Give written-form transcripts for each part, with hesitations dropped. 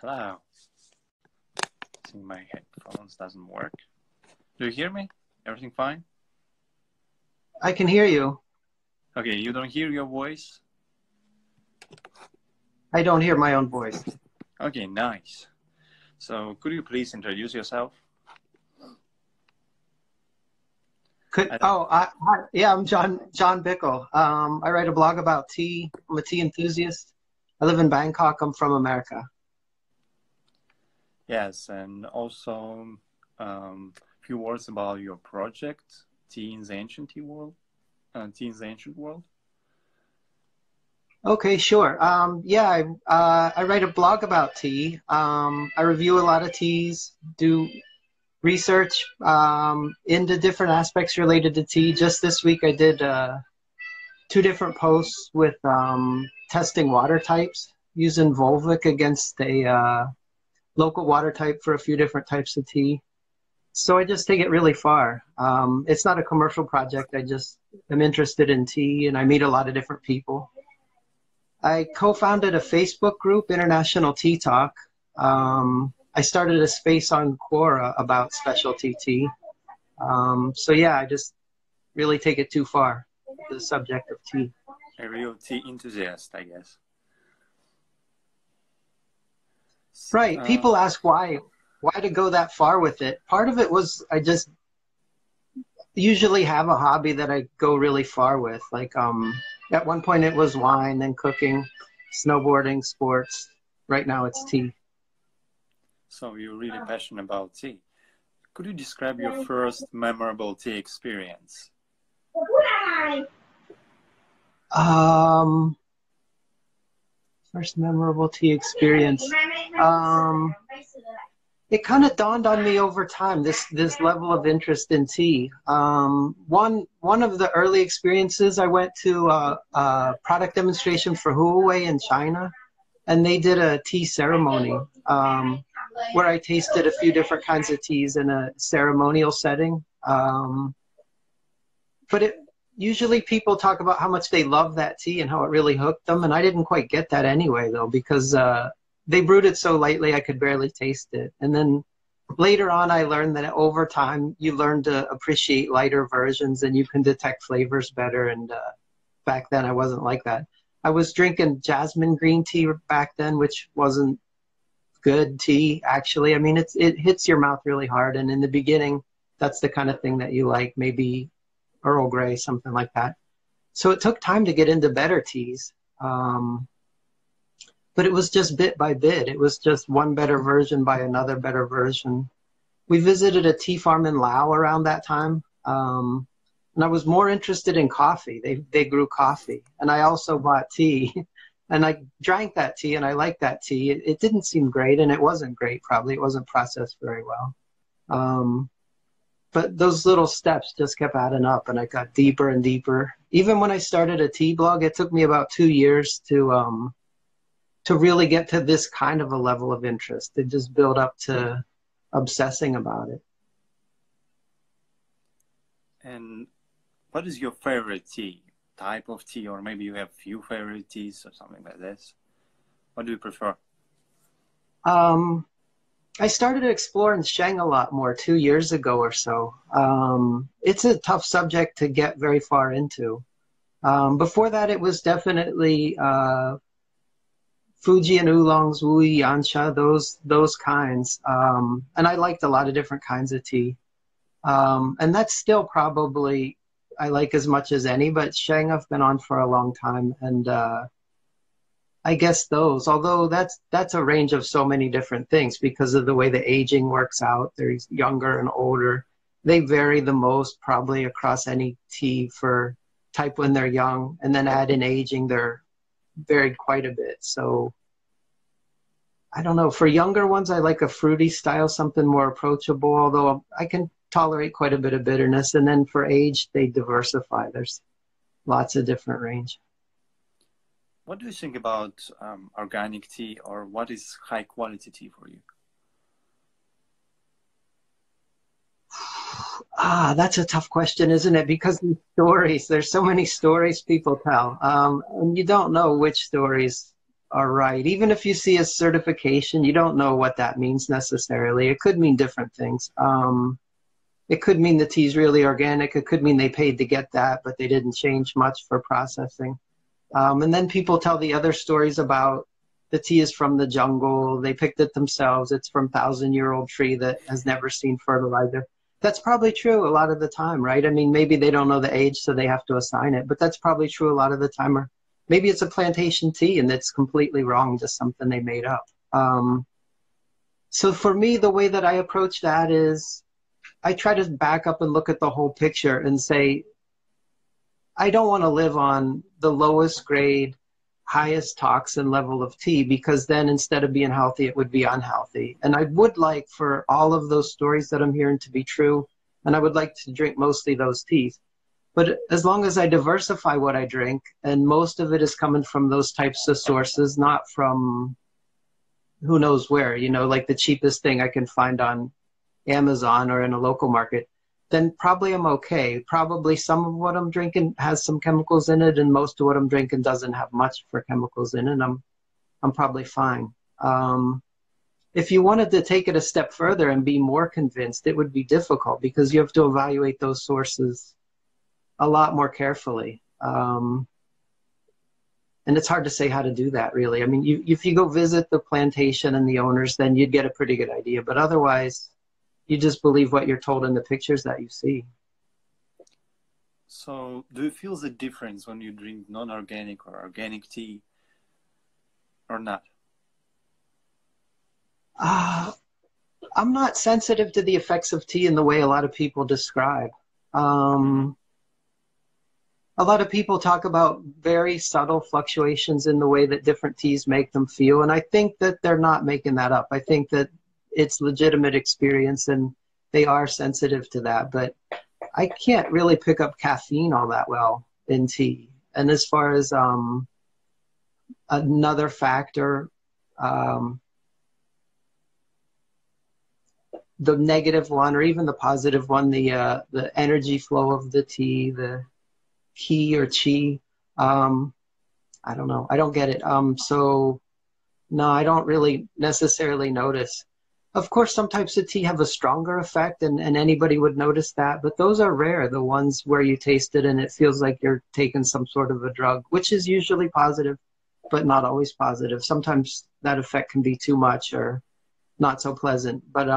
Hello. I think my headphones doesn't work. Do you hear me? Everything fine? I can hear you. Okay, you don't hear your voice? I don't hear my own voice. Okay, nice. So could you please introduce yourself? Yeah, I'm John Bickel. I write a blog about tea. I'm a tea enthusiast. I live in Bangkok. I'm from America. Yes, and also a few words about your project, Tea in the Ancient Tea World. Tea in the Ancient World. Okay, sure. I write a blog about tea. I review a lot of teas, do research into different aspects related to tea. Just this week, I did 2 different posts with testing water types using Volvic against a local water type for a few different types of tea. So I just take it really far. It's not a commercial project. I just am interested in tea, and I meet a lot of different people. I co-founded a Facebook group, International Tea Talk. I started a space on Quora about specialty tea. I just really take it too far, the subject of tea. A real tea enthusiast, I guess. Right. People ask why to go that far with it. Part of it was I just usually have a hobby that I go really far with. Like at one point it was wine, then cooking, snowboarding, sports. Right now it's tea. So you're really passionate about tea. Could you describe your first memorable tea experience? First memorable tea experience. It kind of dawned on me over time, this level of interest in tea. One of the early experiences, I went to a product demonstration for Huawei in China, and they did a tea ceremony where I tasted a few different kinds of teas in a ceremonial setting. Usually people talk about how much they love that tea and how it really hooked them, and I didn't quite get that anyway, though, because they brewed it so lightly I could barely taste it. And then later on I learned that over time you learn to appreciate lighter versions and you can detect flavors better, and back then I wasn't like that. I was drinking jasmine green tea back then, which wasn't good tea, actually. I mean, it hits your mouth really hard, and in the beginning that's the kind of thing that you like, maybe Earl Grey, something like that. So it took time to get into better teas. But it was just bit by bit. It was just one better version by another better version. We visited a tea farm in Laos around that time. And I was more interested in coffee. They grew coffee. And I also bought tea. And I drank that tea, and I liked that tea. It didn't seem great, and it wasn't great, probably. It wasn't processed very well. But those little steps just kept adding up, and I got deeper and deeper. Even when I started a tea blog, it took me about 2 years to really get to this kind of a level of interest. It just built up to obsessing about it. And what is your favorite tea? Type of tea, or maybe you have few favorite teas or something like this? What do you prefer? I started exploring Sheng a lot more 2 years ago or so. It's a tough subject to get very far into. Before that, it was definitely Fuji and Oolongs, Wui, Yansha, those kinds. And I liked a lot of different kinds of tea. And that's still probably I like as much as any, but Sheng I've been on for a long time. And I guess those, although that's a range of so many different things because of the way the aging works out. There's younger and older. They vary the most probably across any tea for type when they're young, and then add in aging, they're varied quite a bit. So I don't know. For younger ones, I like a fruity style, something more approachable, although I can tolerate quite a bit of bitterness. And then for age, they diversify. There's lots of different range. What do you think about organic tea, or what is high quality tea for you? That's a tough question, isn't it? Because there's so many stories people tell. And you don't know which stories are right. Even if you see a certification, you don't know what that means necessarily. It could mean different things. It could mean the tea's really organic. It could mean they paid to get that, but they didn't change much for processing. And then people tell the other stories about the tea is from the jungle. They picked it themselves. It's from 1,000-year-old tree that has never seen fertilizer. That's probably true a lot of the time, right? I mean, maybe they don't know the age, so they have to assign it, but that's probably true a lot of the time. Or maybe it's a plantation tea and it's completely wrong, just something they made up. So for me, the way that I approach that is I try to back up and look at the whole picture and say, I don't want to live on the lowest grade, highest toxin level of tea, because then instead of being healthy, it would be unhealthy. And I would like for all of those stories that I'm hearing to be true, and I would like to drink mostly those teas. But as long as I diversify what I drink, and most of it is coming from those types of sources, not from who knows where, you know, like the cheapest thing I can find on Amazon or in a local market, then probably I'm okay. Probably some of what I'm drinking has some chemicals in it, and most of what I'm drinking doesn't have much for chemicals in it. I'm probably fine. If you wanted to take it a step further and be more convinced, it would be difficult because you have to evaluate those sources a lot more carefully. And it's hard to say how to do that, really. I mean, if you go visit the plantation and the owners, then you'd get a pretty good idea. But otherwise, you just believe what you're told in the pictures that you see. So, do you feel the difference when you drink non-organic or organic tea or not? I'm not sensitive to the effects of tea in the way a lot of people describe. A lot of people talk about very subtle fluctuations in the way that different teas make them feel, and I think that they're not making that up. I think that it's legitimate experience and they are sensitive to that, but I can't really pick up caffeine all that well in tea. And as far as another factor, the negative one or even the positive one, the energy flow of the tea, the qi or chi, I don't know, I don't get it. So no, I don't really necessarily notice. Of course, some types of tea have a stronger effect, and anybody would notice that, but those are rare, the ones where you taste it and it feels like you're taking some sort of a drug, which is usually positive, but not always positive. Sometimes that effect can be too much or not so pleasant, but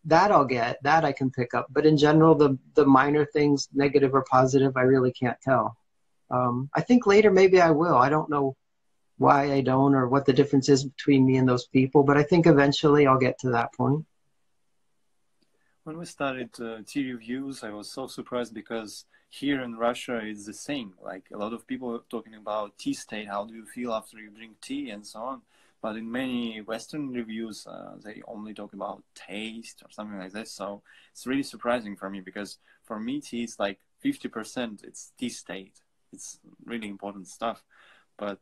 that I'll get, that I can pick up. But in general, the minor things, negative or positive, I really can't tell. I think later maybe I will. I don't know why I don't or what the difference is between me and those people, but I think eventually I'll get to that point. When we started tea reviews, I was so surprised because here in Russia it's the same. Like a lot of people are talking about tea state, how do you feel after you drink tea and so on. But in many Western reviews, they only talk about taste or something like this. So it's really surprising for me because for me tea is like 50% it's tea state. It's really important stuff. But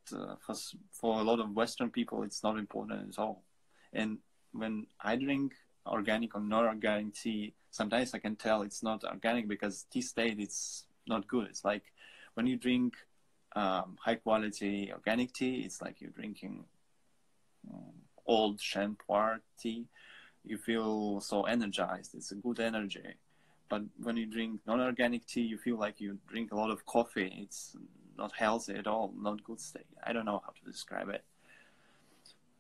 for a lot of Western people, it's not important at all. And when I drink organic or non-organic tea, sometimes I can tell it's not organic because tea state it's not good. It's like when you drink high-quality organic tea, it's like you're drinking old champoir tea. You feel so energized. It's a good energy. But when you drink non-organic tea, you feel like you drink a lot of coffee. It's not healthy at all, not good state. I don't know how to describe it.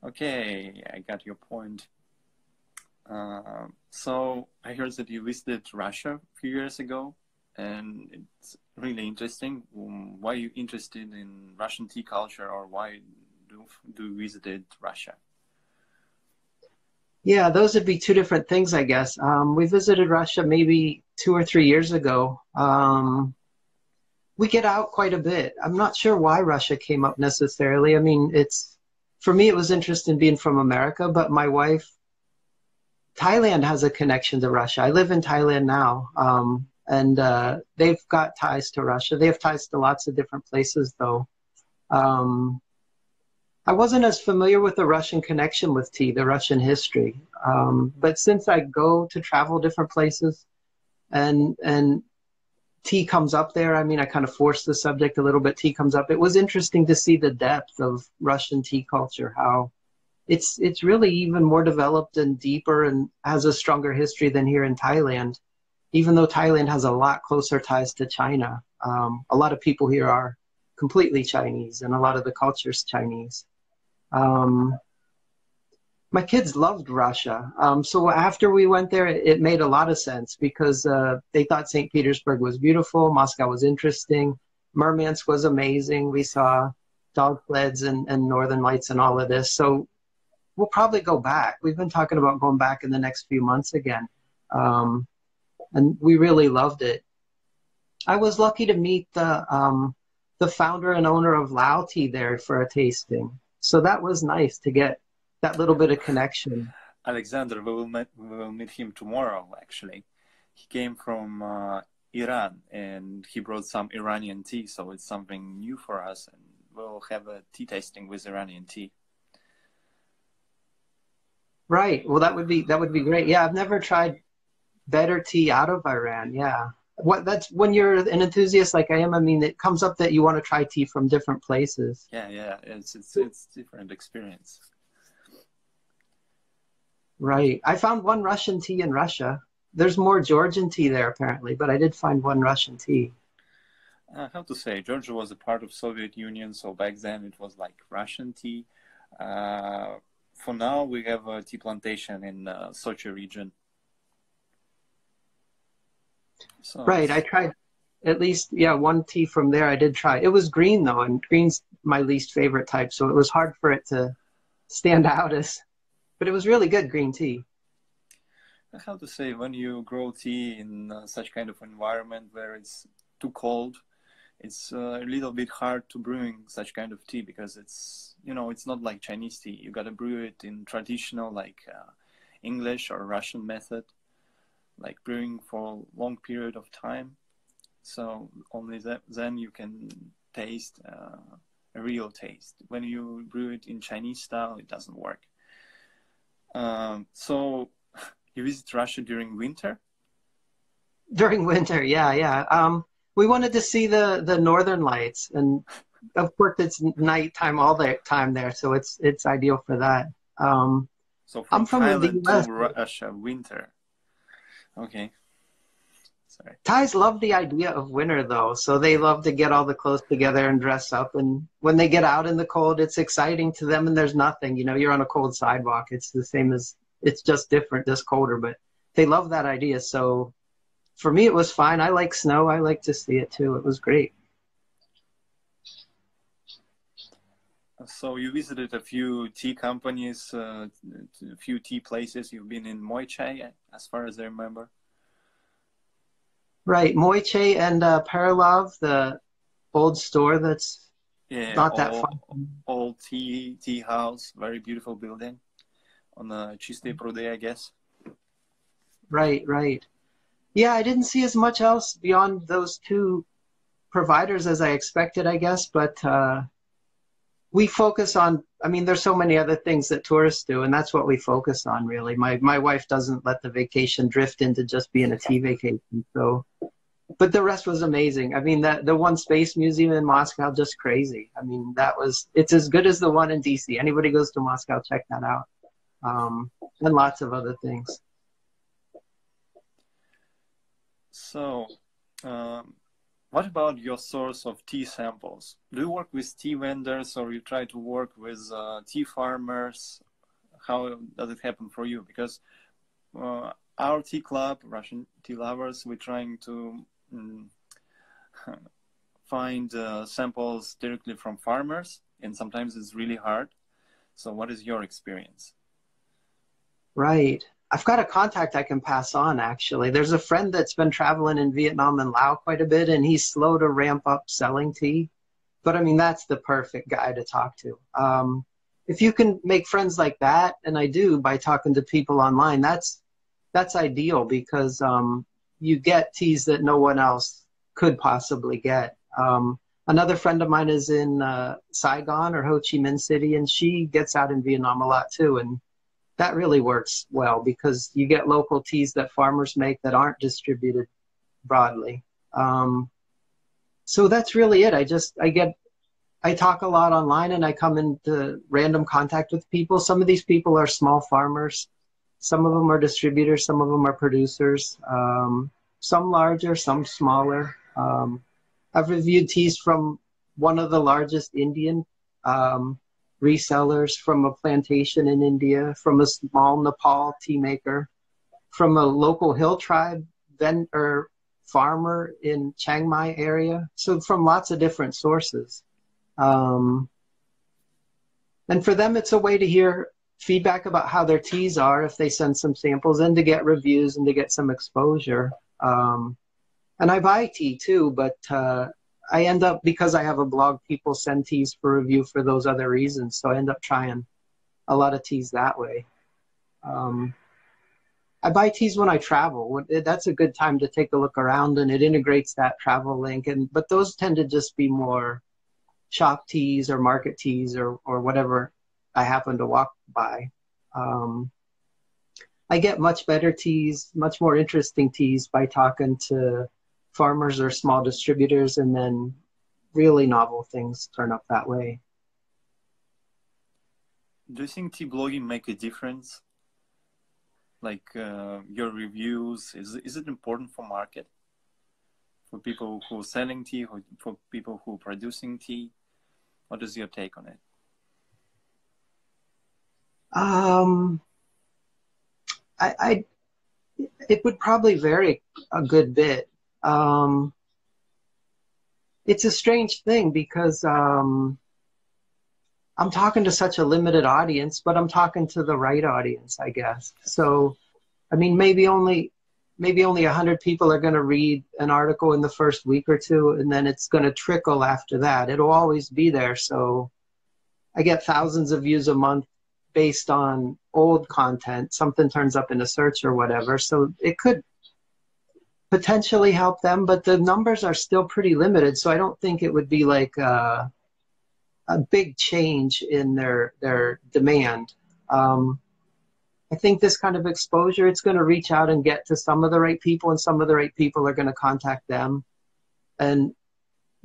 Okay, I got your point. So I heard that you visited Russia a few years ago, and it's really interesting. Why are you interested in Russian tea culture, or why do you visited Russia? Yeah, those would be two different things, I guess. We visited Russia maybe 2 or 3 years ago. We get out quite a bit. I'm not sure why Russia came up necessarily. I mean, for me, it was interesting being from America, but my wife, Thailand has a connection to Russia. I live in Thailand now, and they've got ties to Russia. They have ties to lots of different places, though. I wasn't as familiar with the Russian connection with tea, the Russian history. But since I go to travel different places and tea comes up there. I mean, I kind of forced the subject a little bit. Tea comes up. It was interesting to see the depth of Russian tea culture, how it's really even more developed and deeper and has a stronger history than here in Thailand. Even though Thailand has a lot closer ties to China, a lot of people here are completely Chinese, and a lot of the culture's Chinese. Um, my kids loved Russia. So after we went there, it made a lot of sense because they thought St. Petersburg was beautiful, Moscow was interesting, Murmansk was amazing. We saw dog sleds and northern lights and all of this. So we'll probably go back. We've been talking about going back in the next few months again. And we really loved it. I was lucky to meet the founder and owner of Lao Tea there for a tasting. So that was nice to get that little bit of connection. Alexander, we will meet him tomorrow, actually. He came from Iran, and he brought some Iranian tea, so it's something new for us, and we'll have a tea tasting with Iranian tea. Right. Well, that would be great. Yeah, I've never tried better tea out of Iran. Yeah. That's when you're an enthusiast like I am. I mean, it comes up that you want to try tea from different places. Yeah, it's different experience. Right. I found one Russian tea in Russia. There's more Georgian tea there apparently, but I did find one Russian tea. How to say, Georgia was a part of Soviet Union, so back then it was like Russian tea. For now, we have a tea plantation in Sochi region. So Right. I tried at least, yeah, one tea from there I did try. It was green though, and green's my least favorite type, so it was hard for it to stand out as, but it was really good green tea. how to say, when you grow tea in such kind of environment where it's too cold, it's a little bit hard to brewing such kind of tea because it's, it's not like Chinese tea. You gotta brew it in traditional, like English or Russian method, like brewing for a long period of time. So only then you can taste a real taste. When you brew it in Chinese style, it doesn't work. So you visit Russia during winter? During winter, yeah. We wanted to see the northern lights, and of course it's nighttime all the time there, so it's ideal for that. So I'm from from the Thailand US. to Russia, winter. Okay, sorry. Thais love the idea of winter though, so they love to get all the clothes together and dress up, and when they get out in the cold, it's exciting to them, and there's nothing, you're on a cold sidewalk. It's the same as, it's just different, just colder, but they love that idea. So for me, it was fine. I like snow. I like to see it too. It was great. So you visited a few tea companies, a few tea places. You've been in Moi Chai, as far as I remember. Right. Moiche and Paralov, the old store that's Yeah, not that far. old tea house, very beautiful building on the Chiste Prude, I guess. Right. Yeah, I didn't see as much else beyond those two providers as I expected, I guess, but we focus on, I mean, there's so many other things that tourists do, and that's what we focus on, really. My wife doesn't let the vacation drift into just being a tea vacation, so, but the rest was amazing. I mean, the one space museum in Moscow, just crazy. I mean, it's as good as the one in DC. Anybody goes to Moscow, check that out. And lots of other things. So, what about your source of tea samples? Do you work with tea vendors, or you try to work with tea farmers? How does it happen for you? Because our tea club, Russian Tea Lovers, we're trying to find samples directly from farmers, and sometimes it's really hard. So what is your experience? Right. I've got a contact I can pass on, actually. There's a friend that's been traveling in Vietnam and Laos quite a bit, and he's slow to ramp up selling tea. But I mean, that's the perfect guy to talk to. If you can make friends like that, and I do by talking to people online, that's ideal because you get teas that no one else could possibly get. Another friend of mine is in Saigon or Ho Chi Minh City, and she gets out in Vietnam a lot too. And that really works well because you get local teas that farmers make that aren't distributed broadly. So that's really it. I talk a lot online and I come into random contact with people. Some of these people are small farmers. Some of them are distributors. Some of them are producers. Some larger, some smaller. I've reviewed teas from one of the largest Indian resellers, from a plantation in India, from a small Nepal tea maker, from a local hill tribe or farmer in Chiang Mai area. So from lots of different sources. And for them, it's a way to hear feedback about how their teas are if they send some samples, and to get reviews and to get some exposure. And I buy tea too, but I end up, because I have a blog, people send teas for review for those other reasons. So I end up trying a lot of teas that way. I buy teas when I travel. That's a good time to take a look around, and it integrates that travel link. But those tend to just be more shop teas or market teas or whatever I happen to walk by. I get much better teas, much more interesting teas, by talking to farmers or small distributors, and then really novel things turn up that way. Do you think tea blogging make a difference? Like your reviews, is it important for market? For people who are selling tea, for people who are producing tea? What is your take on it? It would probably vary a good bit. It's a strange thing because I'm talking to such a limited audience, but I'm talking to the right audience, I guess. So, I mean, maybe only 100 people are going to read an article in the first week or two, and then it's going to trickle after that. It'll always be there. So I get thousands of views a month based on old content. Something turns up in a search or whatever. So it could potentially help them, but the numbers are still pretty limited. So I don't think it would be like a big change in their demand. I think this kind of exposure, it's going to reach out and get to some of the right people, and some of the right people are going to contact them. And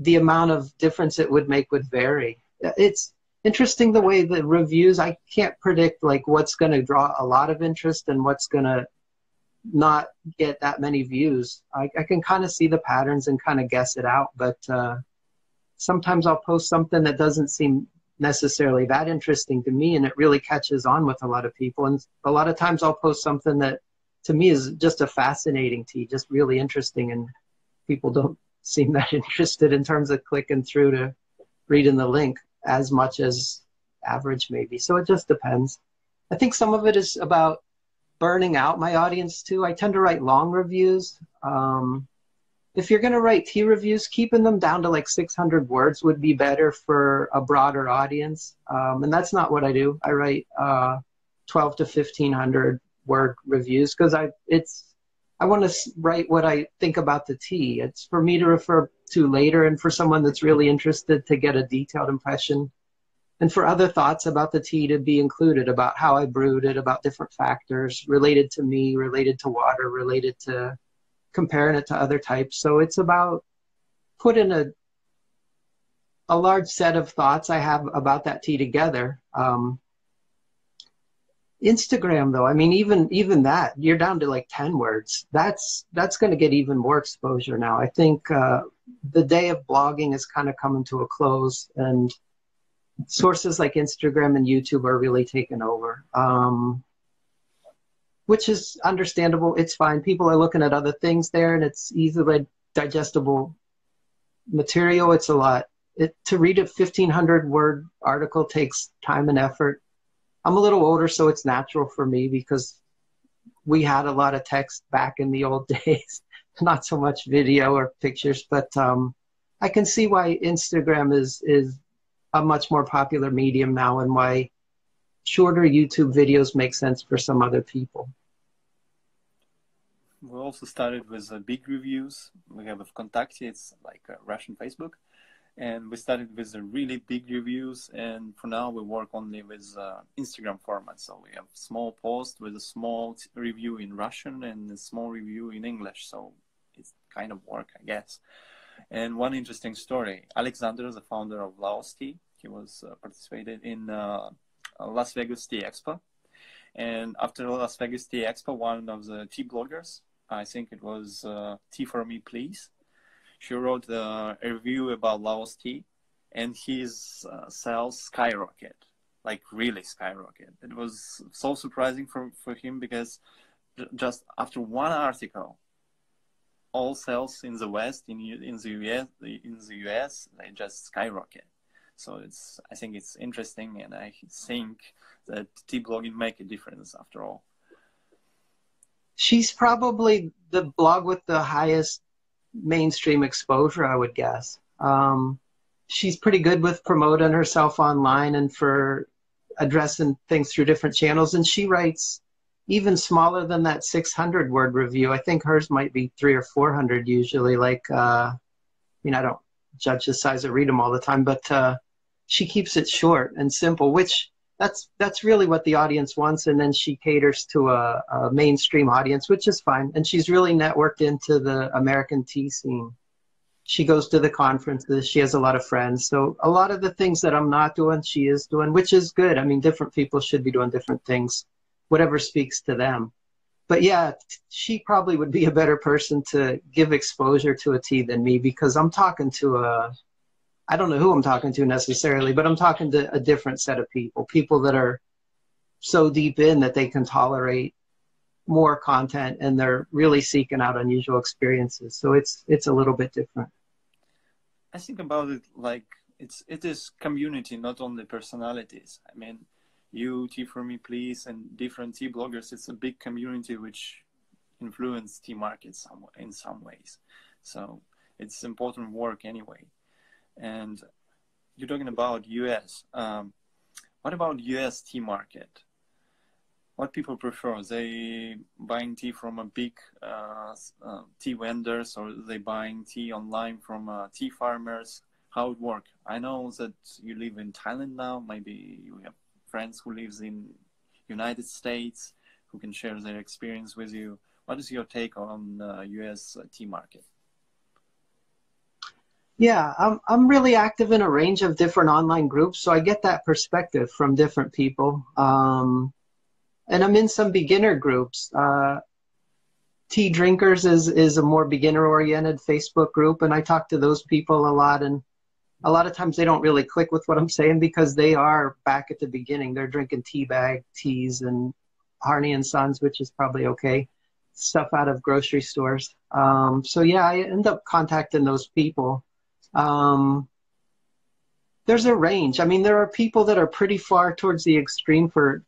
the amount of difference it would make would vary. It's interesting the way the reviews, I can't predict like what's going to draw a lot of interest and what's going to not get that many views. I can kind of see the patterns and kind of guess it out, but sometimes I'll post something that doesn't seem necessarily that interesting to me, and it really catches on with a lot of people. And a lot of times I'll post something that to me is just a fascinating tea, just really interesting, and people don't seem that interested in terms of clicking through to reading the link as much as average maybe. So it just depends. I think some of it is about burning out my audience too. I tend to write long reviews. If you're going to write tea reviews, keeping them down to like 600 words would be better for a broader audience. And that's not what I do. I write 12 to 1500 word reviews because I want to write what I think about the tea. It's for me to refer to later, and for someone that's really interested to get a detailed impression, and for other thoughts about the tea to be included, about how I brewed it, about different factors related to me, related to water, related to comparing it to other types. So it's about putting a large set of thoughts I have about that tea together. Instagram, though, I mean, even that, you're down to like 10 words. That's going to get even more exposure now. I think the day of blogging is kind of coming to a close, and sources like Instagram and YouTube are really taking over. Which is understandable. It's fine. People are looking at other things there, and it's easily digestible material. It's a lot. To read a 1,500 word article takes time and effort. I'm a little older, so it's natural for me because we had a lot of text back in the old days, not so much video or pictures. But I can see why Instagram is a much more popular medium now, and why shorter YouTube videos make sense for some other people. We also started with big reviews. We have a Vkontakte, it's like a Russian Facebook. And we started with the really big reviews. And for now, we work only with Instagram format. So we have small post with a small review in Russian and a small review in English. So kind of work, I guess. And one interesting story: Alexander, the founder of Laos Tea, he was participated in Las Vegas Tea Expo. And after Las Vegas Tea Expo, one of the tea bloggers, I think it was Tea for Me Please, she wrote a review about Laos tea, and his sales skyrocket, like really skyrocket. It was so surprising for him because just after one article, all sales in the West, in the US, they just skyrocket. So I think it's interesting, and I think that tea blogging make a difference after all. She's probably the blog with the highest mainstream exposure, I would guess. She's pretty good with promoting herself online and for addressing things through different channels. And she writes even smaller than that 600 word review. I think hers might be 300 or 400 usually. Like, I don't judge the size or read them all the time, but she keeps it short and simple, which that's really what the audience wants. And then she caters to a mainstream audience, which is fine. And she's really networked into the American tea scene. She goes to the conferences. She has a lot of friends. So a lot of the things that I'm not doing, she is doing, which is good. I mean, different people should be doing different things, whatever speaks to them. But yeah, she probably would be a better person to give exposure to a tea than me, because I'm talking to I don't know who I'm talking to necessarily, but I'm talking to a different set of people that are so deep in that they can tolerate more content, and they're really seeking out unusual experiences. So it's a little bit different. I think about it like it is community, not only personalities. I mean, you, Tea for Me Please, and different tea bloggers, it's a big community which influence tea markets in some ways. So it's important work anyway. And you're talking about US. What about US tea market? What people prefer? They buying tea from a big tea vendors, or they buying tea online from tea farmers? How it work? I know that you live in Thailand now. Maybe you have friends who lives in United States who can share their experience with you. What is your take on US tea market? Yeah, I'm really active in a range of different online groups, so I get that perspective from different people. And I'm in some beginner groups. Tea Drinkers is a more beginner-oriented Facebook group, and I talk to those people a lot. And a lot of times they don't really click with what I'm saying because they are back at the beginning. They're drinking tea bag teas and Harney and Sons, which is probably okay, stuff out of grocery stores. So yeah, I end up contacting those people. There's a range. I mean, there are people that are pretty far towards the extreme for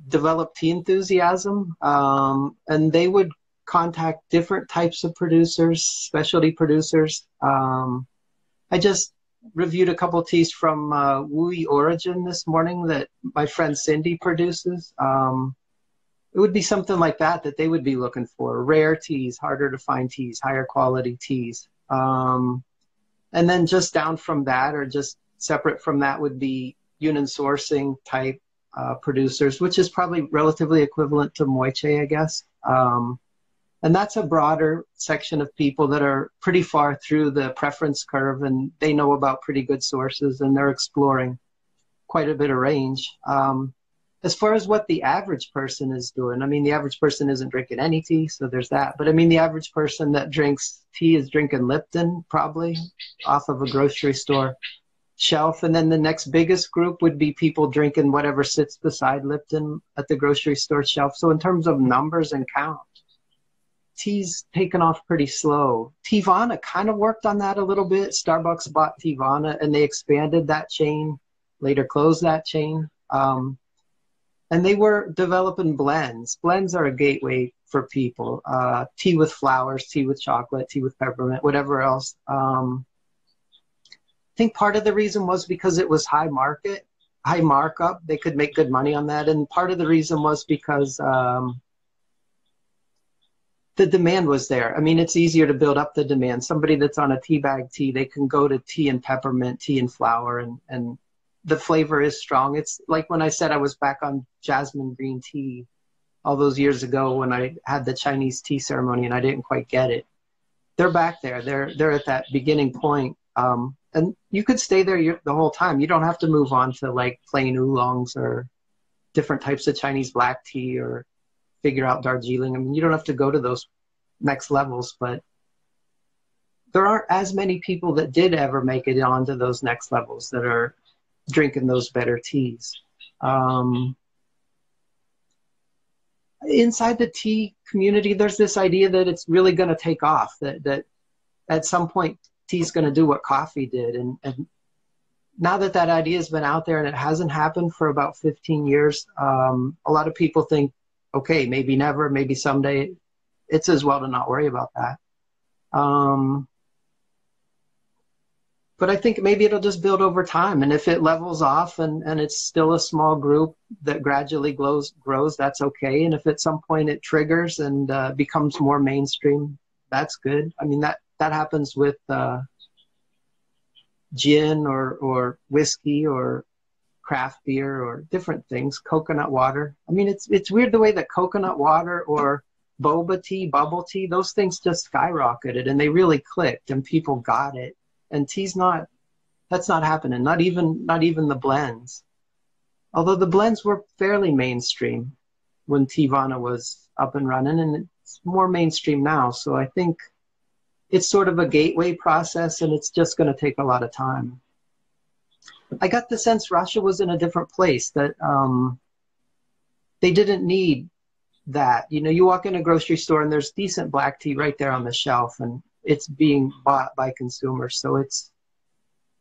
developed tea enthusiasm, and they would contact different types of producers, specialty producers. I just reviewed a couple teas from Wui Origin this morning that my friend Cindy produces. It would be something like that they would be looking for. Rare teas, harder to find teas, higher quality teas. And then just down from that, or just separate from that, would be Yunnan sourcing type producers, which is probably relatively equivalent to Moiche, I guess. And that's a broader section of people that are pretty far through the preference curve, and they know about pretty good sources, and they're exploring quite a bit of range. As far as what the average person is doing, I mean, the average person isn't drinking any tea, so there's that. But I mean, the average person that drinks tea is drinking Lipton, probably, off of a grocery store shelf. And then the next biggest group would be people drinking whatever sits beside Lipton at the grocery store shelf. So in terms of numbers and count, tea's taken off pretty slow. Teavana kind of worked on that a little bit. Starbucks bought Teavana, and they expanded that chain, later closed that chain. And they were developing blends. Blends are a gateway for people. Tea with flowers, tea with chocolate, tea with peppermint, whatever else. I think part of the reason was because it was high markup. They could make good money on that. And part of the reason was because the demand was there. I mean, it's easier to build up the demand. Somebody that's on a tea bag tea, they can go to tea and peppermint, tea and flower, and the flavor is strong. It's like when I said I was back on jasmine green tea all those years ago when I had the Chinese tea ceremony and I didn't quite get it. they're back there. They're at that beginning point. And you could stay there the whole time. You don't have to move on to like plain oolongs or different types of Chinese black tea or figure out Darjeeling. I mean, you don't have to go to those next levels, but there aren't as many people that did ever make it onto those next levels that are drinking those better teas. Inside the tea community, there's this idea that it's really going to take off, that at some point tea's going to do what coffee did. And now that that idea has been out there and it hasn't happened for about 15 years, a lot of people think, okay, maybe never, maybe someday. It's as well to not worry about that. But I think maybe it'll just build over time. And if it levels off and it's still a small group that gradually grows, that's okay. And if at some point it triggers and becomes more mainstream, that's good. I mean, that happens with gin or whiskey or craft beer or different things, coconut water. I mean, it's weird the way that coconut water or boba tea, bubble tea, those things just skyrocketed and they really clicked and people got it. And that's not happening. Not even the blends. Although the blends were fairly mainstream when Teavana was up and running, and it's more mainstream now. So I think it's sort of a gateway process, and it's just going to take a lot of time. I got the sense Russia was in a different place, that they didn't need that. You know, you walk in a grocery store and there's decent black tea right there on the shelf, and it's being bought by consumers. So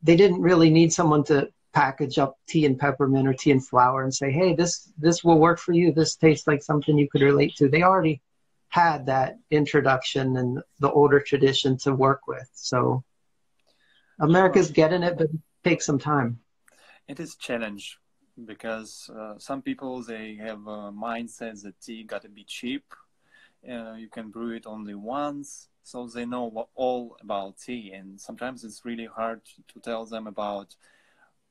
they didn't really need someone to package up tea and peppermint or tea and flower and say, hey, this will work for you. This tastes like something you could relate to. They already had that introduction and the older tradition to work with. So America's getting it, but it takes some time. It is a challenge because some people, they have a mindset that tea got to be cheap. You can brew it only once. So they know all about tea, and sometimes it's really hard to tell them about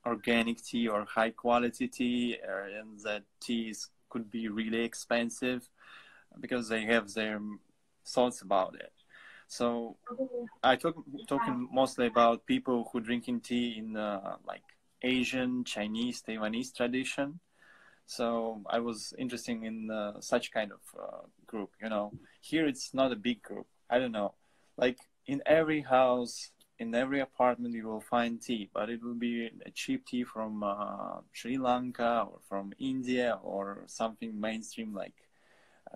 organic tea or high quality tea, and that teas could be really expensive because they have their thoughts about it. So I talking mostly about people who drinking tea in like Asian, Chinese, Taiwanese tradition. So I was interested in such kind of group. You know, here it's not a big group. I don't know, like in every house, in every apartment, you will find tea, but it will be a cheap tea from Sri Lanka or from India or something mainstream like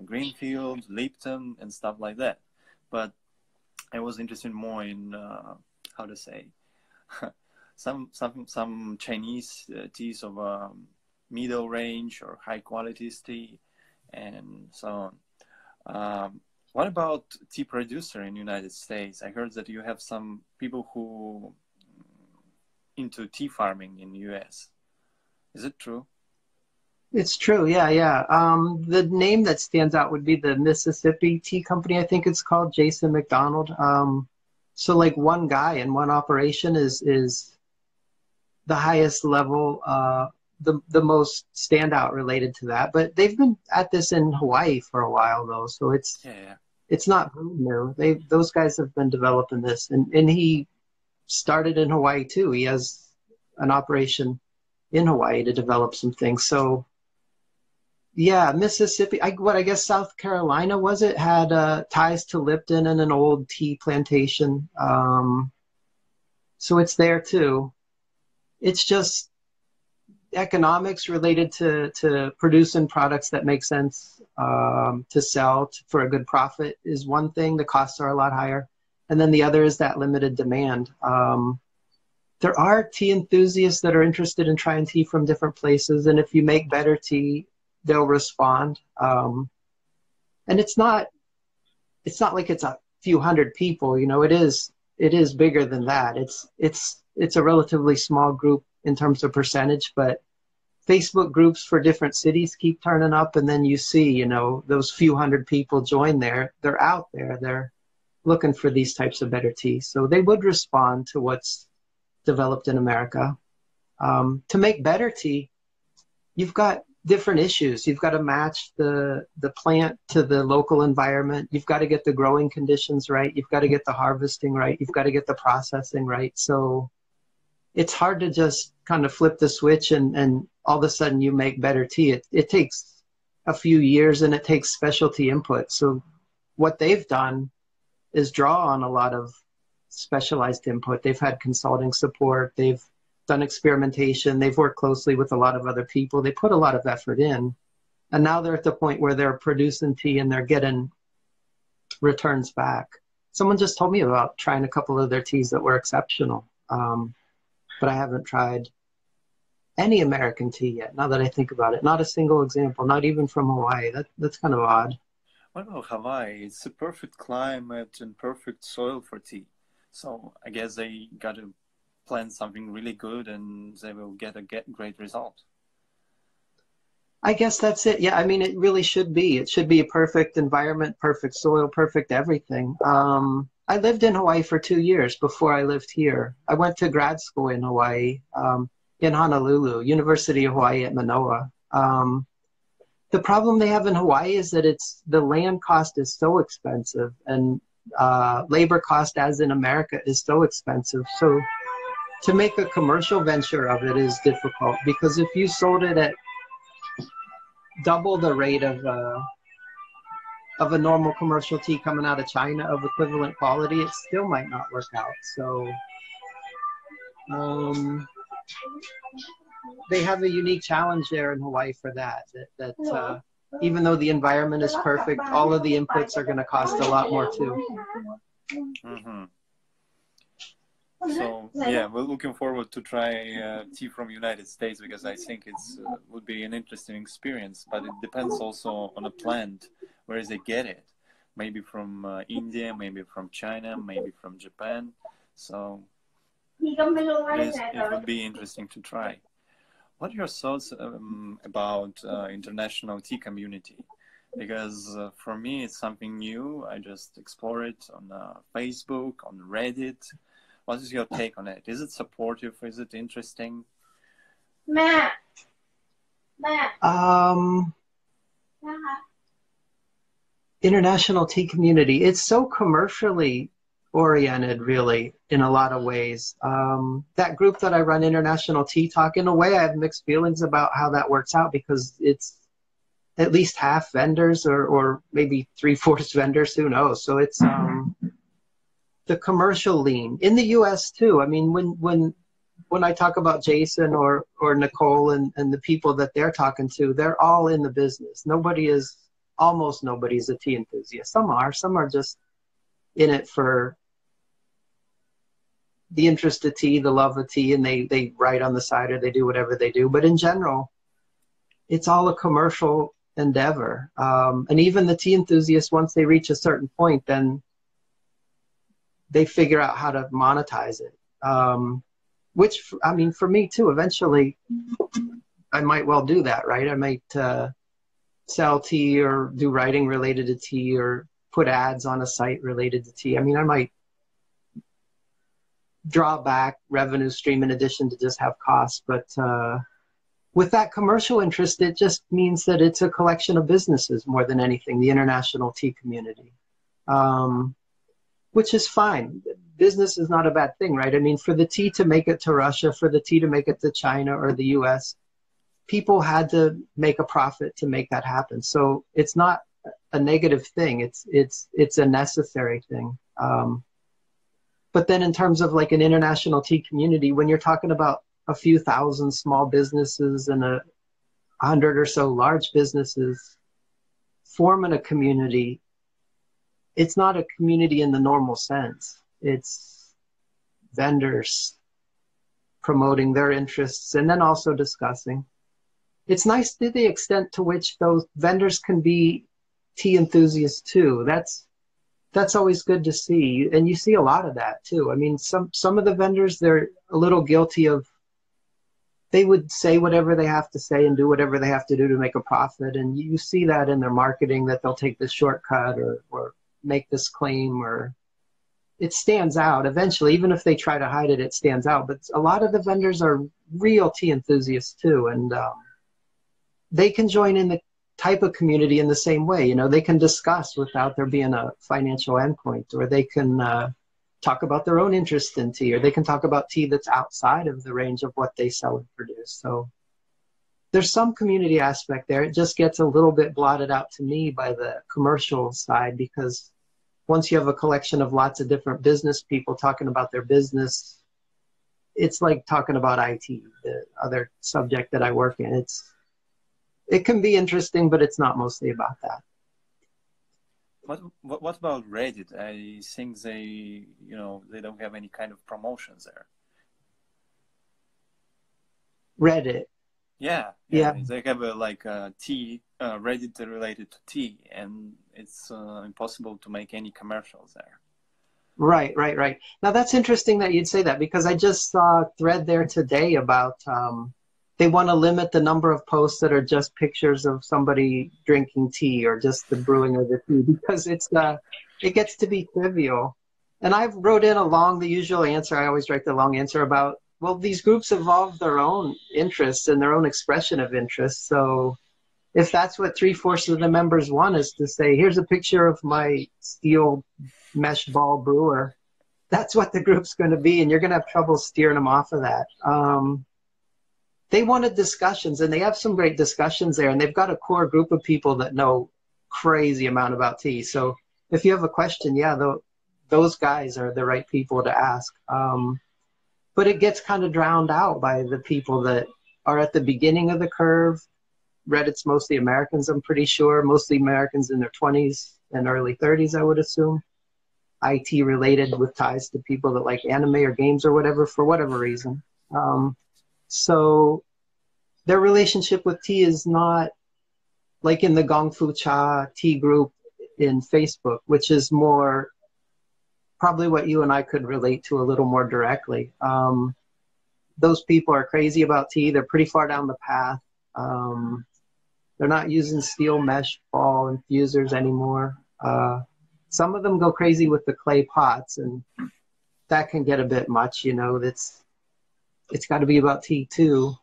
Greenfield, Lipton, and stuff like that. But I was interested more in how to say some Chinese teas of middle range or high quality tea, and so on. What about tea producer in the United States? I heard that you have some people who into tea farming in the US. Is it true? It's true, yeah. The name that stands out would be the Mississippi Tea Company, I think it's called, Jason McDonald. So like one guy in one operation is the highest level, the most standout related to that. But they've been at this in Hawaii for a while though, so it's not new. Those guys have been developing this, and he started in Hawaii too. He has an operation in Hawaii to develop some things. So yeah, Mississippi, I guess South Carolina had ties to Lipton and an old tea plantation. So it's there too. It's just economics related to producing products that make sense to sell for a good profit is one thing. The costs are a lot higher. And then the other is that limited demand. There are tea enthusiasts that are interested in trying tea from different places. And if you make better tea, they'll respond. And it's not like it's a few hundred people, you know, it is bigger than that. It's a relatively small group in terms of percentage, but Facebook groups for different cities keep turning up, and then you see, you know, those few hundred people join there. They're out there. They're looking for these types of better tea. So they would respond to what's developed in America. To make better tea, you've got different issues. You've got to match the plant to the local environment. You've got to get the growing conditions right. You've got to get the harvesting right. You've got to get the processing right. So it's hard to just kind of flip the switch and all of a sudden you make better tea. It takes a few years and it takes specialty input. So what they've done is draw on a lot of specialized input. They've had consulting support. They've done experimentation. They've worked closely with a lot of other people. They put a lot of effort in. And now they're at the point where they're producing tea and they're getting returns back. Someone just told me about trying a couple of their teas that were exceptional. But I haven't tried any American tea yet, now that I think about it. Not a single example, not even from Hawaii. That's kind of odd. What about Hawaii? It's a perfect climate and perfect soil for tea. So I guess they got to plant something really good and they will get a great result. I guess that's it. Yeah, I mean, it really should be. It should be a perfect environment, perfect soil, perfect everything. I lived in Hawaii for 2 years before I lived here. I went to grad school in Hawaii, in Honolulu, University of Hawaii at Manoa. The problem they have in Hawaii is that the land cost is so expensive, and labor cost, as in America, is so expensive. So to make a commercial venture of it is difficult, because if you sold it at double the rate of a normal commercial tea coming out of China of equivalent quality, it still might not work out. So they have a unique challenge there in Hawaii for that even though the environment is perfect, all of the inputs are going to cost a lot more too. Mm-hmm. So yeah, we're looking forward to try tea from United States, because I think it's would be an interesting experience. But it depends also on a plant, where they get it. Maybe from India, maybe from China, maybe from Japan. So it would be interesting to try. What are your thoughts about international tea community? Because for me, it's something new. I just explore it on Facebook, on Reddit. What is your take on it? Is it supportive? Is it interesting? International tea community. It's so commercially oriented, really, in a lot of ways. That group that I run, International Tea Talk, in a way I have mixed feelings about how that works out, because it's at least half vendors or maybe 3/4 vendors, who knows. So it's the commercial lean in the US too. I mean, when I talk about Jason or Nicole and the people that they're talking to, they're all in the business. Almost nobody's a tea enthusiast. Some are just in it for the interest of tea, the love of tea, and they write on the side or they do whatever they do. But in general, it's all a commercial endeavor. And even the tea enthusiasts, once they reach a certain point, then they figure out how to monetize it. Which, I mean, for me too, eventually I might well do that, right? I might sell tea or do writing related to tea or put ads on a site related to tea. I mean, I might draw back revenue stream in addition to just have costs. But with that commercial interest, it just means that it's a collection of businesses more than anything, the international tea community, which is fine. Business is not a bad thing, right? I mean, for the tea to make it to Russia, for the tea to make it to China or the US, people had to make a profit to make that happen. So it's not a negative thing. It's a necessary thing. But then in terms of like an international tea community, when you're talking about a few thousand small businesses and 100 or so large businesses forming a community, it's not a community in the normal sense. It's vendors promoting their interests and then also discussing. It's nice to the extent to which those vendors can be tea enthusiasts too. That's always good to see. And you see a lot of that too. I mean, some of the vendors, they're a little guilty of, they would say whatever they have to say and do whatever they have to do to make a profit. And you see that in their marketing, that they'll take this shortcut or make this claim, or it stands out eventually. Even if they try to hide it, it stands out. But a lot of the vendors are real tea enthusiasts too. And they can join in the type of community in the same way. You know, they can discuss without there being a financial endpoint, or they can talk about their own interest in tea, or they can talk about tea that's outside of the range of what they sell and produce. So there's some community aspect there. It just gets a little bit blotted out to me by the commercial side, because once you have a collection of lots of different business people talking about their business, it's like talking about IT, the other subject that I work in. It can be interesting, but it's not mostly about that. What about Reddit? I think they don't have any kind of promotions there. Reddit. Yeah. They have a tea Reddit related to tea, and it's impossible to make any commercials there. Right. Now that's interesting that you'd say that, because I just saw a thread there today about they want to limit the number of posts that are just pictures of somebody drinking tea or just the brewing of the tea, because it gets to be trivial. And I've wrote in along the usual answer. I always write the long answer about, well, these groups evolve their own interests and their own expression of interests. So if that's what 3/4 of the members want, is to say, here's a picture of my steel mesh ball brewer, that's what the group's going to be, and you're going to have trouble steering them off of that. They wanted discussions, and they have some great discussions there, and they've got a core group of people that know crazy amount about tea. So if you have a question, yeah, those guys are the right people to ask. But it gets kind of drowned out by the people that are at the beginning of the curve. Reddit's mostly Americans, I'm pretty sure, mostly Americans in their 20s and early 30s, I would assume. IT related, with ties to people that like anime or games or whatever, for whatever reason. So their relationship with tea is not like in the Gong Fu Cha tea group in Facebook, which is more probably what you and I could relate to a little more directly. Those people are crazy about tea. They're pretty far down the path. They're not using steel mesh ball infusers anymore. Some of them go crazy with the clay pots, and that can get a bit much, you know. It's got to be about tea too.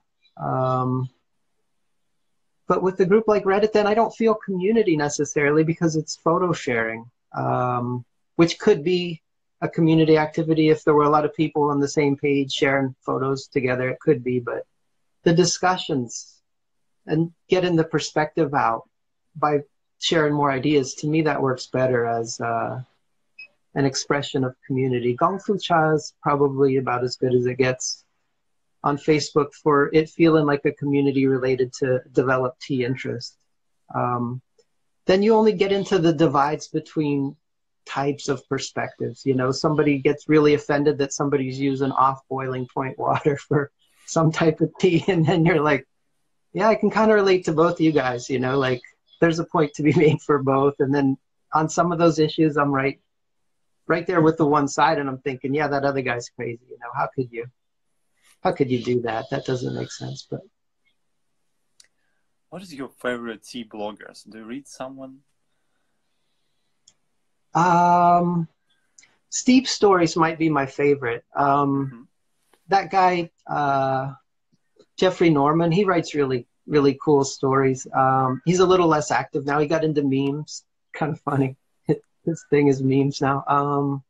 But with the group like Reddit, then I don't feel community necessarily, because it's photo sharing, which could be a community activity if there were a lot of people on the same page sharing photos together. It could be, but the discussions and getting the perspective out by sharing more ideas, to me that works better as an expression of community. Gong Fu Cha is probably about as good as it gets on Facebook for it feeling like a community related to developed tea interest. Then you only get into the divides between types of perspectives. You know, somebody gets really offended that somebody's using off boiling point water for some type of tea, and then you're like, yeah, I can kind of relate to both you guys, you know, like there's a point to be made for both. And then on some of those issues, I'm right there with the one side, and I'm thinking, yeah, that other guy's crazy. You know, how could you do that? That doesn't make sense. But what is your favorite tea bloggers? Do you read someone? Steep Stories might be my favorite. That guy, Jeffrey Norman, he writes really, really cool stories. He's a little less active now. He got into memes. Kind of funny. His thing is memes now.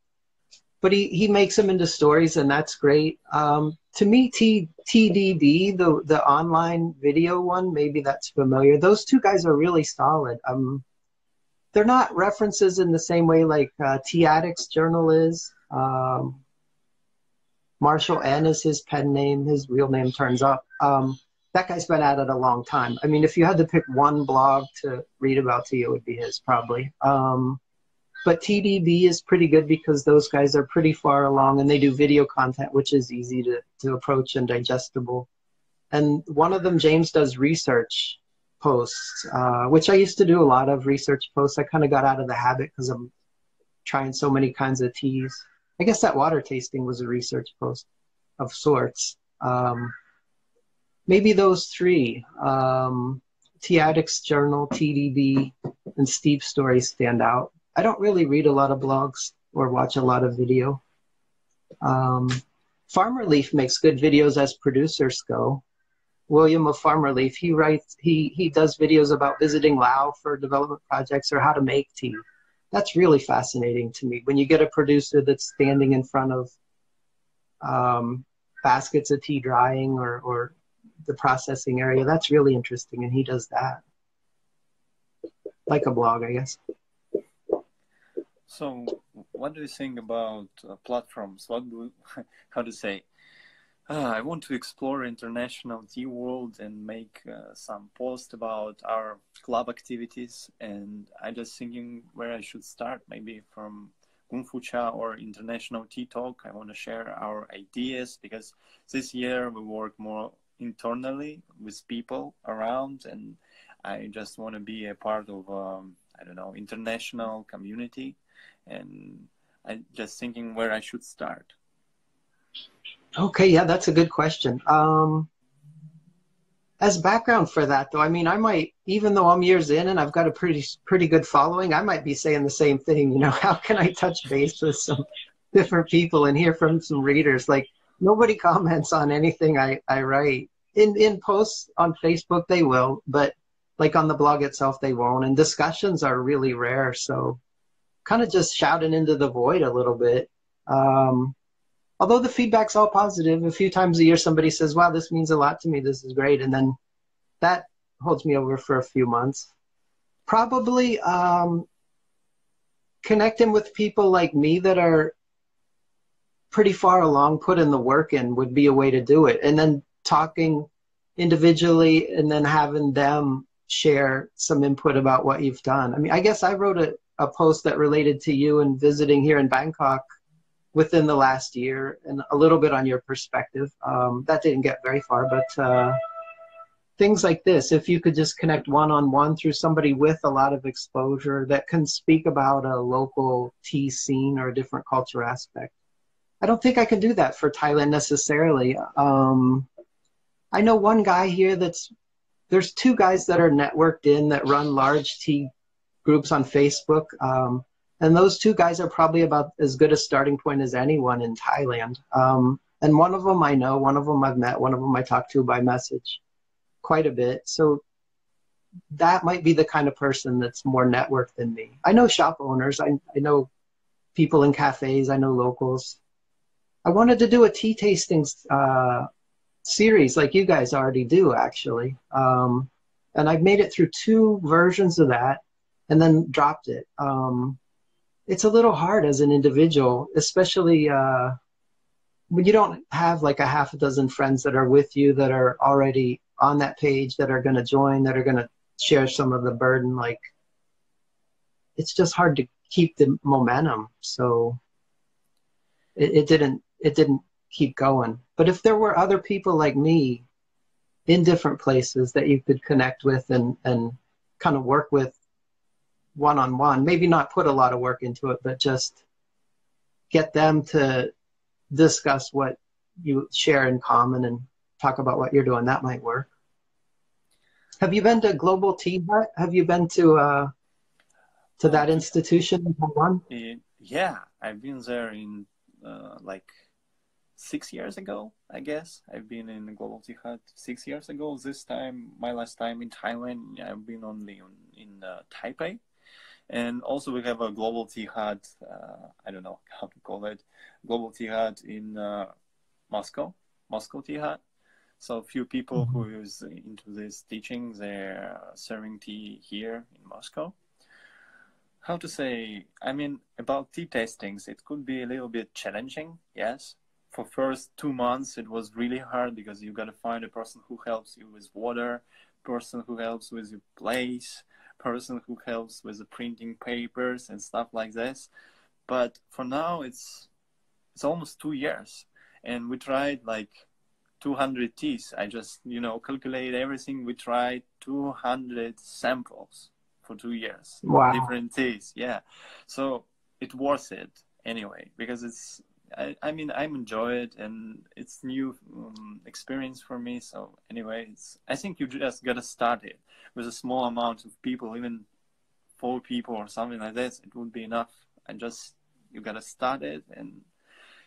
But he makes them into stories, and that's great. To me, TDD, the online video one, maybe that's familiar. Those two guys are really solid. They're not references in the same way like Tea Addicts Journal is. Marshall N is his pen name. His real name turns up. That guy's been at it a long time. I mean, if you had to pick one blog to read about tea, it would be his probably. But TDB is pretty good because those guys are pretty far along, and they do video content, which is easy to approach and digestible. And one of them, James, does research posts, which I used to do a lot of research posts. I kind of got out of the habit because I'm trying so many kinds of teas. I guess that water tasting was a research post of sorts. Maybe those three, Tea Addicts Journal, TDB, and Steep Stories stand out. I don't really read a lot of blogs or watch a lot of video. Farmer Leaf makes good videos as producers go. William of Farm Relief. He does videos about visiting Laos for development projects or how to make tea. That's really fascinating to me. When you get a producer that's standing in front of baskets of tea drying or the processing area, that's really interesting, and he does that. Like a blog, I guess. So, what do you think about platforms? How to say? I want to explore international tea world and make some post about our club activities, and I just thinking where I should start. Maybe from Kung Fu Cha or International Tea Talk. I want to share our ideas because this year we work more internally with people around, and I just want to be a part of I don't know, international community, and I just thinking where I should start. Okay, yeah, that's a good question. As background for that, though, I mean, I might, even though I'm years in and I've got a pretty good following, I might be saying the same thing. You know, how can I touch base with some different people and hear from some readers? Like, nobody comments on anything I write. In posts on Facebook, they will, but like on the blog itself, they won't. And discussions are really rare, so kind of just shouting into the void a little bit. Although the feedback's all positive, a few times a year somebody says, wow, this means a lot to me, this is great. And then that holds me over for a few months. Probably connecting with people like me that are pretty far along, putting the work in would be a way to do it. And then talking individually and then having them share some input about what you've done. I mean, I guess I wrote a post that related to you and visiting here in Bangkok within the last year, and a little bit on your perspective. That didn't get very far, but things like this, if you could just connect one-on-one through somebody with a lot of exposure that can speak about a local tea scene or a different culture aspect. I don't think I can do that for Thailand necessarily. I know one guy here there's two guys that are networked in that run large tea groups on Facebook. And those two guys are probably about as good a starting point as anyone in Thailand. And one of them I know, one of them I've met, one of them I talked to by message quite a bit. So that might be the kind of person that's more networked than me. I know shop owners. I know people in cafes. I know locals. I wanted to do a tea tasting series like you guys already do, actually. And I've made it through 2 versions of that and then dropped it. It's a little hard as an individual, especially when you don't have like a half a dozen friends that are with you that are already on that page, that are going to join, that are going to share some of the burden. Like, it's just hard to keep the momentum. So it didn't keep going. But if there were other people like me in different places that you could connect with and kind of work with one-on-one, maybe not put a lot of work into it, but just get them to discuss what you share in common and talk about what you're doing, that might work. Have you been to Global Tea Hut? Have you been to that institution in Taiwan? Yeah, I've been there in like 6 years ago, I guess. I've been in the Global Tea Hut 6 years ago. This time, my last time in Thailand, I've been only in Taipei. And also we have a Global Tea Hut, I don't know how to call it, Global Tea Hut in Moscow Tea Hut. So a few people who is into this teaching, they're serving tea here in Moscow. How to say, I mean, about tea tastings, it could be a little bit challenging, yes. For first 2 months, it was really hard because you got to find a person who helps you with water, person who helps with your place, person who helps with the printing papers and stuff like this. But for now, it's almost 2 years, and we tried like 200 teas. I just, calculate everything. We tried 200 samples for 2 years. Wow. Different teas, yeah. So it's worth it anyway, because I mean, I enjoy it, and it's new experience for me. So anyway, I think you just gotta start it with a small amount of people, even 4 people or something like this. It would be enough. You gotta start it, and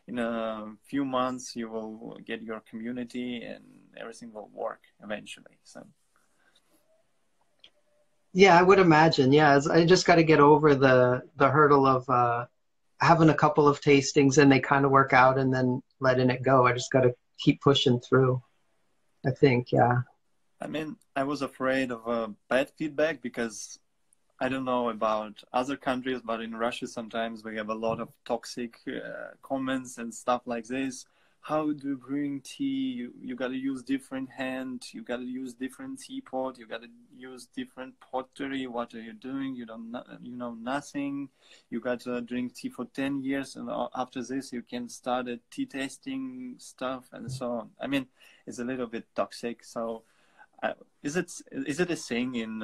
in a few months you will get your community and everything will work eventually. So Yeah, I would imagine. Yeah, I just got to get over the hurdle of having a couple of tastings and they kind of work out and then letting it go. I just got to keep pushing through, I think. Yeah. I mean, I was afraid of bad feedback because I don't know about other countries, but in Russia sometimes we have a lot of toxic comments and stuff like this. How do you bring tea? You got to use different hand. You got to use different teapot. You got to use different pottery. What are you doing? You know nothing. You got to drink tea for 10 years, and after this you can start a tea tasting stuff and so on. I mean, it's a little bit toxic. So, is it a thing in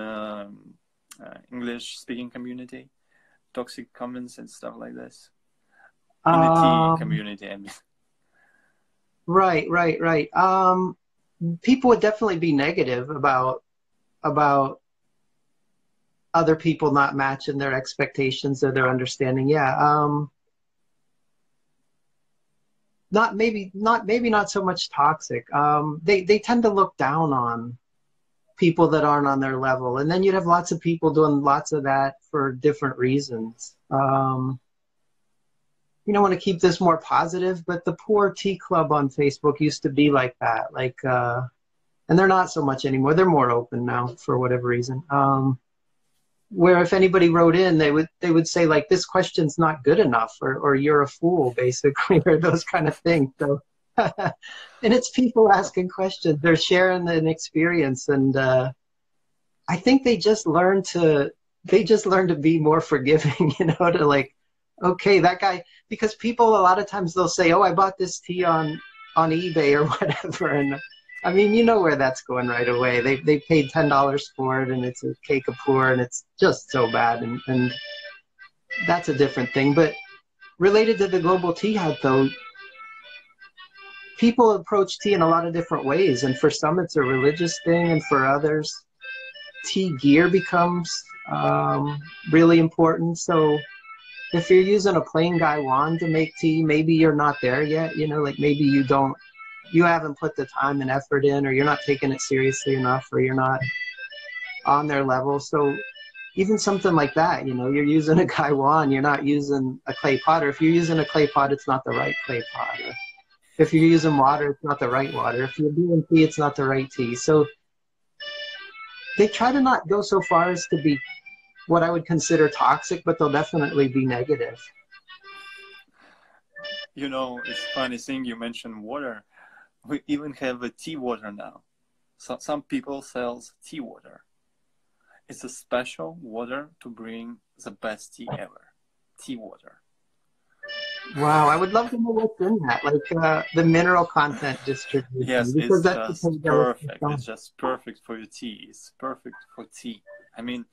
English speaking community, toxic comments and stuff like this in the tea Um, community? I mean, right, right, right. People would definitely be negative about other people not matching their expectations or their understanding. Yeah. Not so much toxic. They tend to look down on people that aren't on their level, and then you'd have lots of people doing lots of that for different reasons. You don't want to keep this more positive, but the poor tea club on Facebook used to be like that. And they're not so much anymore. They're more open now for whatever reason. Where if anybody wrote in, they would say like, this question's not good enough, or you're a fool, basically, or those kind of things. So, and it's people asking questions. They're sharing an experience, and I think they just learn to be more forgiving, to like, okay, that guy, because people a lot of times they'll say, oh, I bought this tea on eBay or whatever, and I mean, you know where that's going right away. They paid $10 for it, and it's a cake of poor, and it's just so bad, and that's a different thing. But related to the global tea hut, though, people approach tea in a lot of different ways, and for some it's a religious thing, and for others, tea gear becomes really important. So if you're using a plain guy wand to make tea, maybe you're not there yet. Like maybe you haven't put the time and effort in, or you're not taking it seriously enough, or you're not on their level. So even something like that, you're using a guy wand, you're not using a clay pot. Or if you're using a clay pot, it's not the right clay pot. Or if you're using water, it's not the right water. If you're doing tea, it's not the right tea. So they try to not go so far as to be what I would consider toxic, but they'll definitely be negative. It's funny thing you mentioned water. We even have a tea water now. So some people sells tea water. It's a special water to bring the best tea ever. Tea water. Wow, I would love to know what's in that, like the mineral content distribution, Yes, because it's that's the just thing that perfect. It's just perfect for your tea. It's perfect for tea. I mean,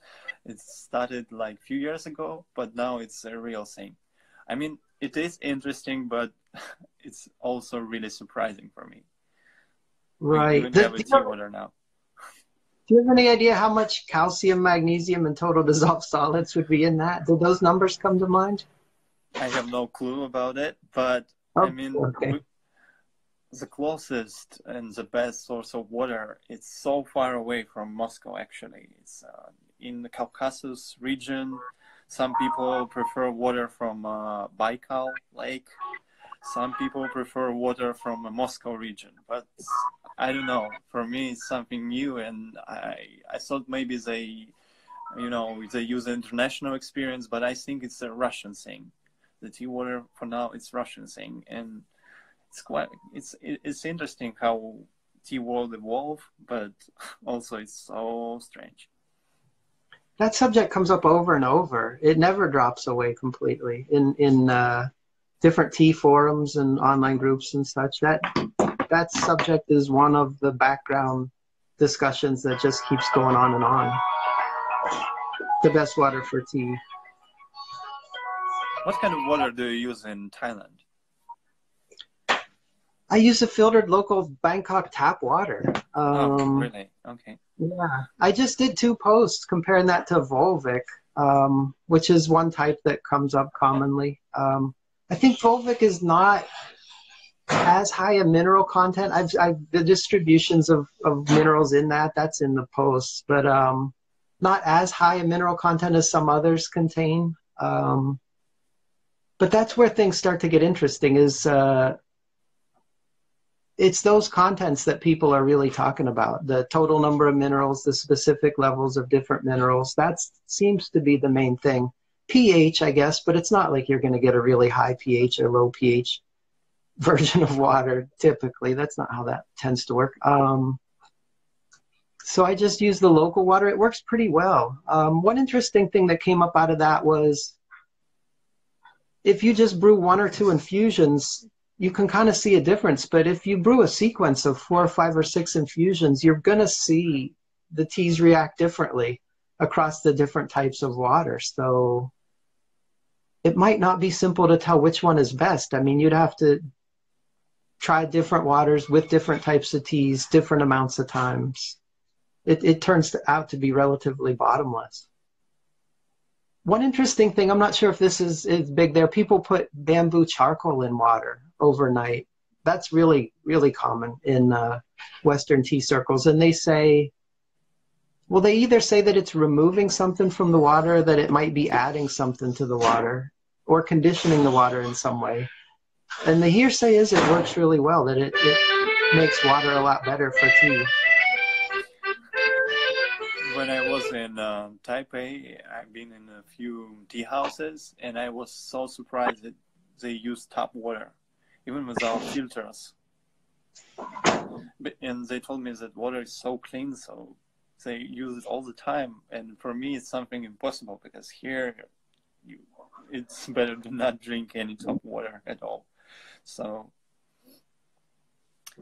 it started like a few years ago, but now it's a real thing. I mean, it is interesting, but it's also really surprising for me. We right. even have a tea water now. Do you have any idea how much calcium, magnesium, and total dissolved solids would be in that? Do those numbers come to mind? I have no clue about it, but I Oh, mean, okay. the closest and the best source of water, it's so far away from Moscow, actually. It's in the Caucasus region. Some people prefer water from Baikal Lake. Some people prefer water from the Moscow region. But I don't know. For me, it's something new, and I thought maybe they use the international experience, but I think it's a Russian thing. The tea water for now, it's Russian thing, and it's interesting how tea world evolved, but also it's so strange. That subject comes up over and over. It never drops away completely in different tea forums and online groups and such. That subject is one of the background discussions that just keeps going on and on. The best water for tea. What kind of water do you use in Thailand? I use a filtered local Bangkok tap water. Oh, really? Okay. Yeah, I just did 2 posts comparing that to Volvic, which is one type that comes up commonly. I think fulvic is not as high a mineral content. The distributions of minerals in that's in the posts, but not as high a mineral content as some others contain. But that's where things start to get interesting, is it's those contents that people are really talking about. The total number of minerals, the specific levels of different minerals. That seems to be the main thing. pH, I guess, but it's not like you're going to get a really high pH or low pH version of water typically. That's not how that tends to work. So I just use the local water. It works pretty well. One interesting thing that came up out of that was if you just brew 1 or 2 infusions, you can kind of see a difference. But if you brew a sequence of 4 or 5 or 6 infusions, you're going to see the teas react differently across the different types of water. So it might not be simple to tell which one is best. I mean, you'd have to try different waters with different types of teas, different amounts of times. It turns out to be relatively bottomless. One interesting thing, I'm not sure if this is big there, people put bamboo charcoal in water overnight. That's really, really common in Western tea circles. And they say, well, they either say that it's removing something from the water, or that it might be adding something to the water, or conditioning the water in some way. And the hearsay is it works really well, that it makes water a lot better for tea. When I was in Taipei, I've been in a few tea houses, and I was so surprised that they use tap water, even without filters. And they told me that water is so clean, so they use it all the time. And for me, it's something impossible, because here it's better to not drink any tap water at all. So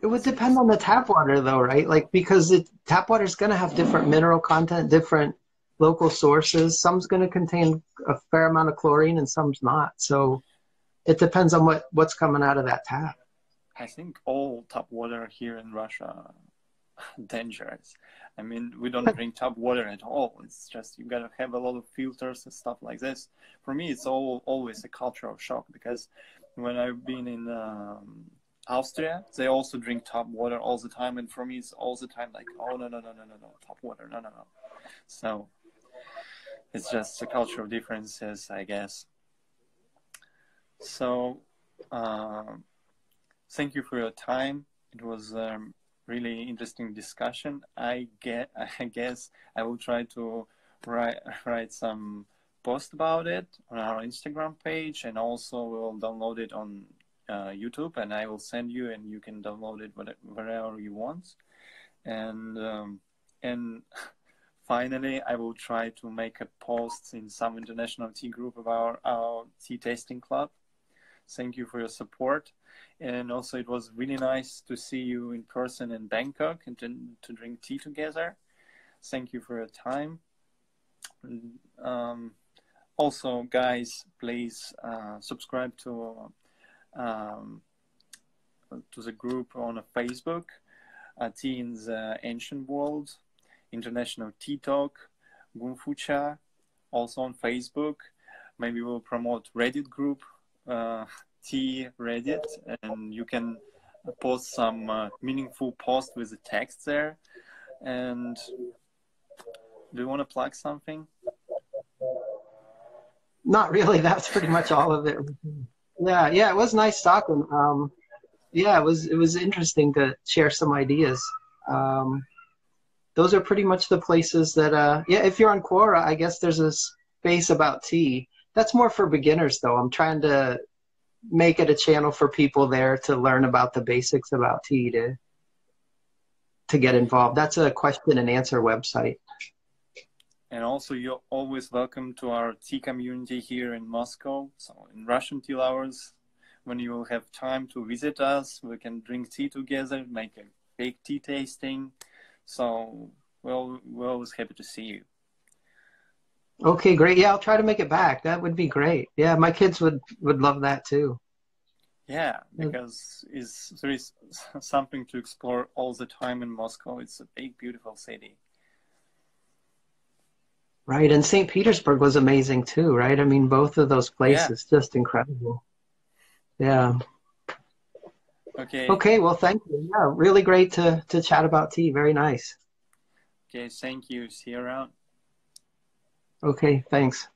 it would depend on the tap water, though, right? Like, because tap water is going to have different mineral content, different local sources. Some's going to contain a fair amount of chlorine and some's not. So it depends on what's coming out of that tap. I think all tap water here in Russia dangerous. I mean, we don't drink tap water at all. It's just you gotta have a lot of filters and stuff like this. For me, it's always a cultural shock, because when I've been in Austria, they also drink tap water all the time, and for me, it's all the time like, oh no, tap water, no. So it's just a cultural differences, I guess. So thank you for your time. It was really interesting discussion. I guess I will try to write some post about it on our Instagram page, and also we'll download it on YouTube, and I will send you, and you can download it wherever you want. And finally, I will try to make a post in some international tea group about our tea tasting club. Thank you for your support. And also, it was really nice to see you in person in Bangkok and to drink tea together. Thank you for your time. Also, guys, please subscribe to the group on Facebook, Tea in the Ancient World, International Tea Talk, Gunfucha, also on Facebook. Maybe we'll promote Reddit group, Tea Reddit, and you can post some meaningful post with the text there. And do you want to plug something? Not really. That's pretty much all of it. Yeah, it was nice talking. Yeah, it was interesting to share some ideas. Those are pretty much the places that, yeah, if you're on Quora, I guess there's a space about tea. That's more for beginners, though. I'm trying to make it a channel for people there to learn about the basics about tea, to get involved. That's a question and answer website. And also, you're always welcome to our tea community here in Moscow. So in Russian Tea Lovers, when you will have time to visit us, we can drink tea together, make a big tea tasting. So we're always happy to see you. Okay, great. Yeah, I'll try to make it back. That would be great. Yeah, my kids would love that too. Yeah, because there is something to explore all the time in Moscow. It's a big, beautiful city. Right, and St. Petersburg was amazing too, right? I mean, both of those places, just incredible. Yeah. Okay. Okay. Well, thank you. Yeah, really great to chat about tea. Very nice. Okay. Thank you. See you around. Okay. Thanks.